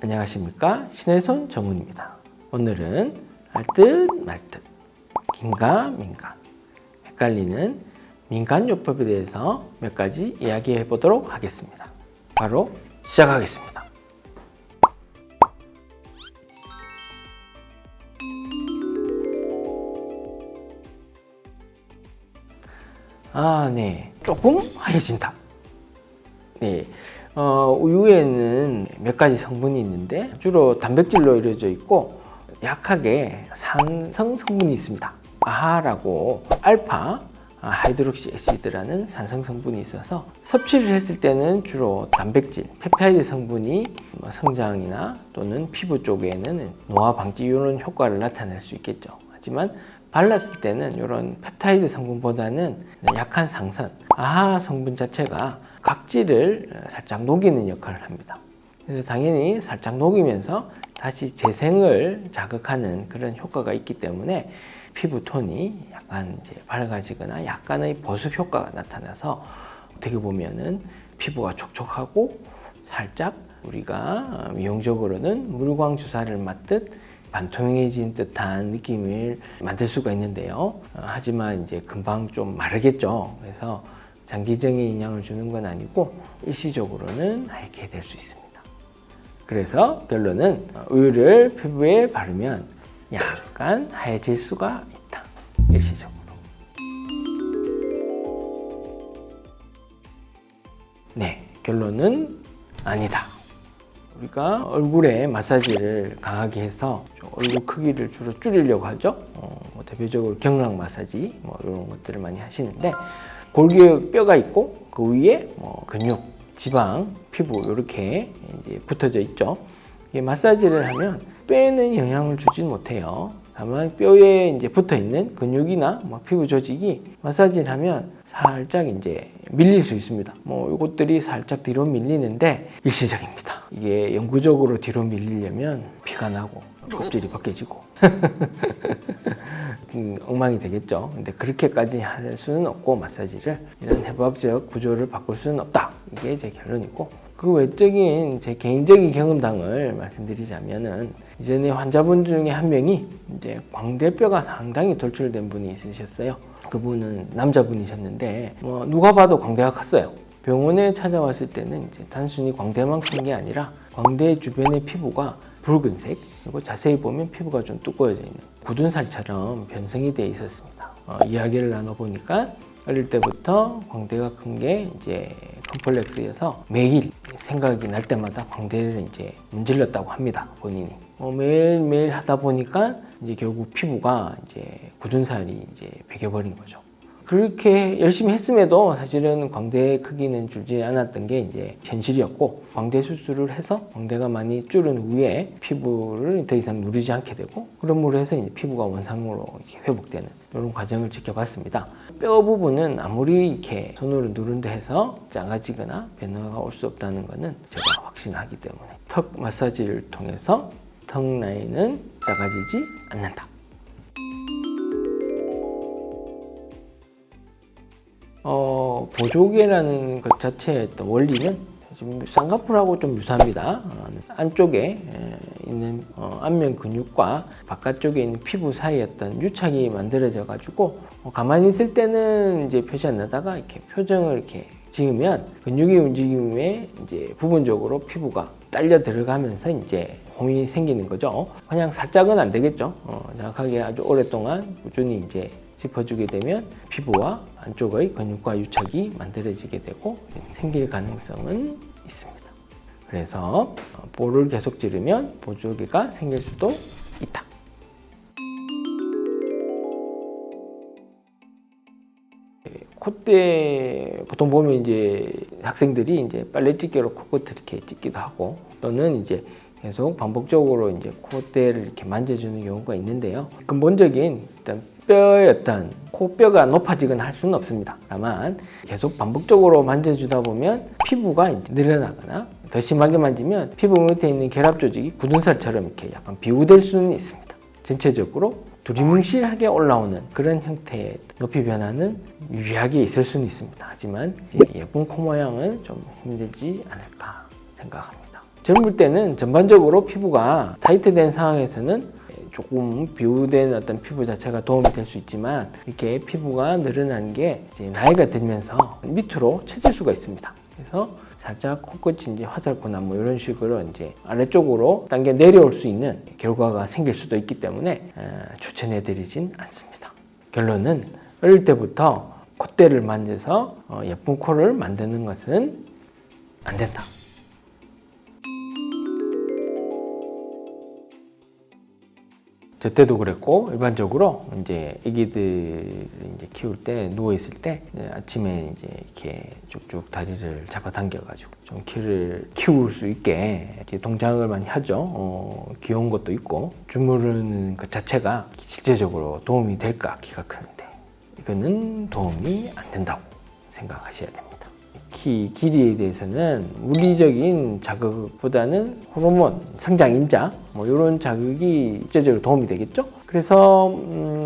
안녕하십니까, 신혜손 전문입니다. 오늘은 알듯 말듯 긴가 민가 헷갈리는 민간요법에 대해서 몇 가지 이야기해 보도록 하겠습니다. 바로 시작하겠습니다. 네. 조금 하얘진다. 네. 우유에는 몇 가지 성분이 있는데 주로 단백질로 이루어져 있고 약하게 산성 성분이 있습니다. 아하라고 알파 하이드록시 애시드라는 산성 성분이 있어서 섭취를 했을 때는 주로 단백질, 펩타이드 성분이 성장이나 또는 피부 쪽에는 노화 방지 이런 효과를 나타낼 수 있겠죠. 하지만 발랐을 때는 이런 펩타이드 성분보다는 약한 상선, 아하 성분 자체가 각질을 살짝 녹이는 역할을 합니다. 그래서 당연히 살짝 녹이면서 다시 재생을 자극하는 그런 효과가 있기 때문에 피부 톤이 약간 이제 밝아지거나 약간의 보습 효과가 나타나서 어떻게 보면은 피부가 촉촉하고 살짝 우리가 미용적으로는 물광 주사를 맞듯 반투명해진 듯한 느낌을 만들 수가 있는데요. 하지만 이제 금방 좀 마르겠죠. 그래서 장기적인 영향을 주는 건 아니고 일시적으로는 하얗게 될 수 있습니다. 그래서 결론은 우유를 피부에 바르면 약간 하얘질 수가 있다. 일시적으로. 네, 결론은 아니다. 우리가 얼굴에 마사지를 강하게 해서 얼굴 크기를 주로 줄이려고 하죠. 대표적으로 경락 마사지 이런 것들을 많이 하시는데 골격 뼈가 있고 그 위에 근육, 지방, 피부 이렇게 이제 붙어져 있죠. 이 마사지를 하면 뼈에는 영향을 주지 못해요. 다만 뼈에 이제 붙어 있는 근육이나 피부 조직이 마사지를 하면 살짝 이제 밀릴 수 있습니다. 이것들이 살짝 뒤로 밀리는데 일시적입니다. 이게 영구적으로 뒤로 밀리려면 피가 나고 껍질이 벗겨지고 엉망이 되겠죠. 근데 그렇게까지 할 수는 없고 마사지를 이런 해부학적 구조를 바꿀 수는 없다. 이게 제 결론이고 그 외적인 제 개인적인 경험담을 말씀드리자면은 이전에 환자분 중에 한 명이 이제 광대뼈가 상당히 돌출된 분이 있으셨어요. 그분은 남자분이셨는데 누가 봐도 광대가 컸어요. 병원에 찾아왔을 때는 이제 단순히 광대만 큰 게 아니라 광대 주변의 피부가 붉은색, 그리고 자세히 보면 피부가 좀 두꺼워져 있는 굳은 살처럼 변성이 되어 있었습니다. 이야기를 나눠보니까 어릴 때부터 광대가 큰 게 이제 컴플렉스여서 매일 생각이 날 때마다 광대를 이제 문질렀다고 합니다. 본인이. 매일매일 하다 보니까 이제 결국 피부가 이제 굳은 살이 이제 배겨버린 거죠. 그렇게 열심히 했음에도 사실은 광대 크기는 줄지 않았던 게 이제 현실이었고 광대 수술을 해서 광대가 많이 줄은 후에 피부를 더 이상 누르지 않게 되고 그럼으로 해서 이제 피부가 원상으로 회복되는 이런 과정을 지켜봤습니다. 뼈 부분은 아무리 이렇게 손으로 누른다 해서 작아지거나 변화가 올 수 없다는 것은 제가 확신하기 때문에 턱 마사지를 통해서 턱 라인은 작아지지 않는다. 보조개라는 것 자체의 또 원리는 지금 쌍꺼풀하고 좀 유사합니다. 안쪽에 있는 안면 근육과 바깥쪽에 있는 피부 사이에 어떤 유착이 만들어져 가지고 가만히 있을 때는 이제 표시 안 나다가 이렇게 표정을 이렇게 지으면 근육의 움직임에 이제 부분적으로 피부가 딸려 들어가면서 이제 홈이 생기는 거죠. 그냥 살짝은 안 되겠죠. 정확하게 아주 오랫동안 꾸준히 이제 짚어주게 되면 피부와 안쪽의 근육과 유착이 만들어지게 되고 생길 가능성은 있습니다. 그래서 볼을 계속 찌르면 보조개가 생길 수도 있다. 콧대 보통 보면 이제 학생들이 이제 빨래집게로 코끝을 이렇게 찢기도 하고 또는 이제 계속 반복적으로 이제 콧대를 이렇게 만져주는 경우가 있는데요. 근본적인 일단 뼈의 어떤 코뼈가 높아지거나 할 수는 없습니다. 다만 계속 반복적으로 만져주다 보면 피부가 이제 늘어나거나 더 심하게 만지면 피부 밑에 있는 결합 조직이 굳은 살처럼 이렇게 약간 비우될 수는 있습니다. 전체적으로 두리뭉실하게 올라오는 그런 형태의 높이 변화는 유의하게 있을 수는 있습니다. 하지만 예쁜 코 모양은 좀 힘들지 않을까 생각합니다. 젊을 때는 전반적으로 피부가 타이트된 상황에서는 조금 비우된 어떤 피부 자체가 도움이 될 수 있지만 이렇게 피부가 늘어난 게 이제 나이가 들면서 밑으로 처질 수가 있습니다. 그래서 살짝 코끝이 이제 화살코나 뭐 이런 식으로 이제 아래쪽으로 당겨 내려올 수 있는 결과가 생길 수도 있기 때문에 추천해드리진 않습니다. 결론은 어릴 때부터 콧대를 만져서 예쁜 코를 만드는 것은 안 된다. 저 때도 그랬고 일반적으로 이제 아기들 이제 키울 때 누워 있을 때 아침에 이제 이렇게 쭉쭉 다리를 잡아당겨가지고 좀 키를 키울 수 있게 이렇게 동작을 많이 하죠. 귀여운 것도 있고 주무르는 것 자체가 실제적으로 도움이 될까 키가 크는데 이거는 도움이 안 된다고 생각하셔야 됩니다. 키 길이에 대해서는 물리적인 자극보다는 호르몬, 성장인자 뭐 이런 자극이 실제적으로 도움이 되겠죠. 그래서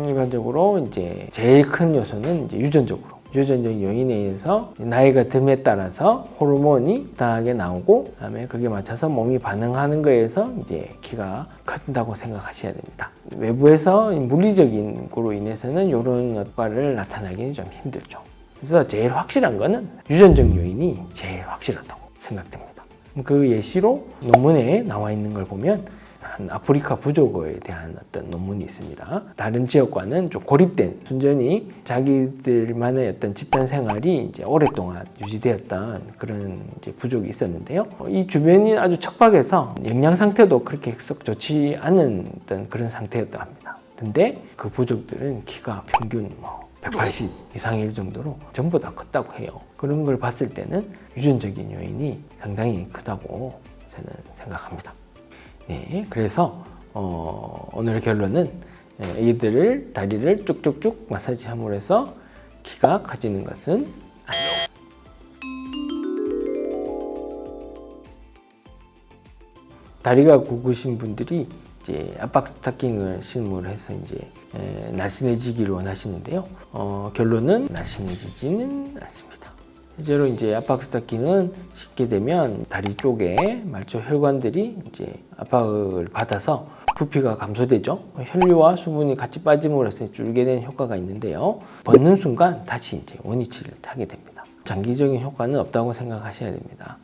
일반적으로 이제 제일 큰 요소는 이제 유전적인 요인에 의해서 나이가 듦에 따라서 호르몬이 다하게 나오고 그다음에 거기에 맞춰서 몸이 반응하는 거에서 이제 키가 큰다고 생각하셔야 됩니다. 외부에서 물리적인 거로 인해서는 이런 효과를 나타나기는 좀 힘들죠. 그래서 제일 확실한 거는 유전적 요인이 제일 확실하다고 생각됩니다. 그 예시로 논문에 나와 있는 걸 보면 한 아프리카 부족어에 대한 어떤 논문이 있습니다. 다른 지역과는 좀 고립된 순전히 자기들만의 어떤 집단 생활이 이제 오랫동안 유지되었던 그런 이제 부족이 있었는데요. 이 주변이 아주 척박해서 영양 상태도 그렇게 썩 좋지 않은 어떤 그런 상태였다고 합니다. 근데 그 부족들은 키가 평균 180 이상일 정도로 전부 다 컸다고 해요. 그런 걸 봤을 때는 유전적인 요인이 상당히 크다고 저는 생각합니다. 네, 그래서 오늘의 결론은 아이들을 다리를 쭉쭉쭉 마사지함으로 해서 키가 커지는 것은 아니다. 다리가 굵으신 분들이 이제 압박 스타킹을 신음으로 해서 이제 날씬해지기를 원하시는데요. 결론은 날씬해지지는 않습니다. 실제로 이제 압박 스타킹은 신게 되면 다리 쪽에 말초 혈관들이 이제 압박을 받아서 부피가 감소되죠. 혈류와 수분이 같이 빠짐으로 해서 줄게 되는 효과가 있는데요. 벗는 순간 다시 이제 원위치를 하게 됩니다. 장기적인 효과는 없다고 생각하셔야 됩니다.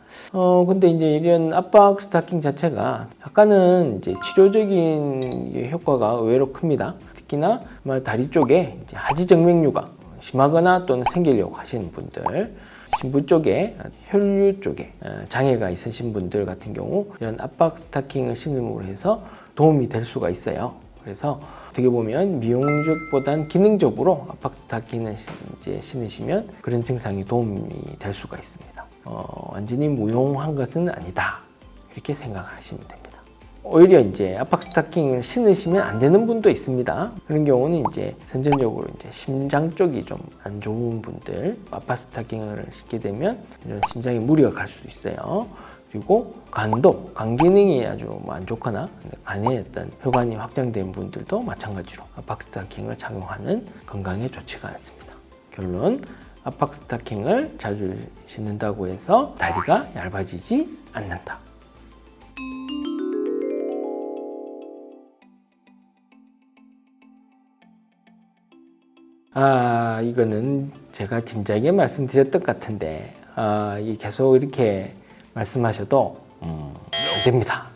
근데 이제 이런 압박 스타킹 자체가 약간은 이제 치료적인 효과가 의외로 큽니다. 특히나 다리 쪽에 이제 하지정맥류가 심하거나 또는 생기려고 하시는 분들, 신부 쪽에, 혈류 쪽에 장애가 있으신 분들 같은 경우 이런 압박 스타킹을 신음으로 해서 도움이 될 수가 있어요. 그래서 어떻게 보면 미용적보단 기능적으로 압박 스타킹을 이제 신으시면 그런 증상이 도움이 될 수가 있습니다. 완전히 무용한 것은 아니다. 이렇게 생각하시면 됩니다. 오히려 이제 압박 스타킹을 신으시면 안 되는 분도 있습니다. 그런 경우는 이제 선천적으로 이제 심장 쪽이 좀 안 좋은 분들, 압박 스타킹을 신게 되면 이런 심장에 무리가 갈 수 있어요. 그리고 간도, 간 기능이 아주 안 좋거나 간에 어떤 혈관이 확장된 분들도 마찬가지로 압박 스타킹을 착용하는 건강에 좋지가 않습니다. 결론, 압박 스타킹을 자주 신는다고 해서 다리가 얇아지지 않는다. 이거는 제가 진작에 말씀드렸던 것 같은데 계속 이렇게 말씀하셔도 안 됩니다.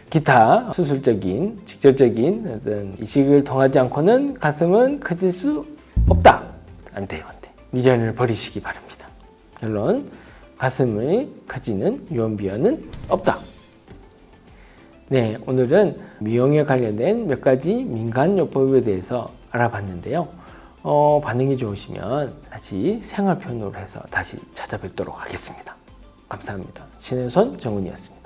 기타 수술적인 직접적인 어떤 이식을 통하지 않고는 가슴은 커질 수 없다. 안 돼요. 미련을 버리시기 바랍니다. 결론, 가슴이 커지는 유언비어는 없다. 네, 오늘은 미용에 관련된 몇 가지 민간요법에 대해서 알아봤는데요. 반응이 좋으시면 다시 생활편으로 해서 다시 찾아뵙도록 하겠습니다. 감사합니다. 신은손 정훈이었습니다.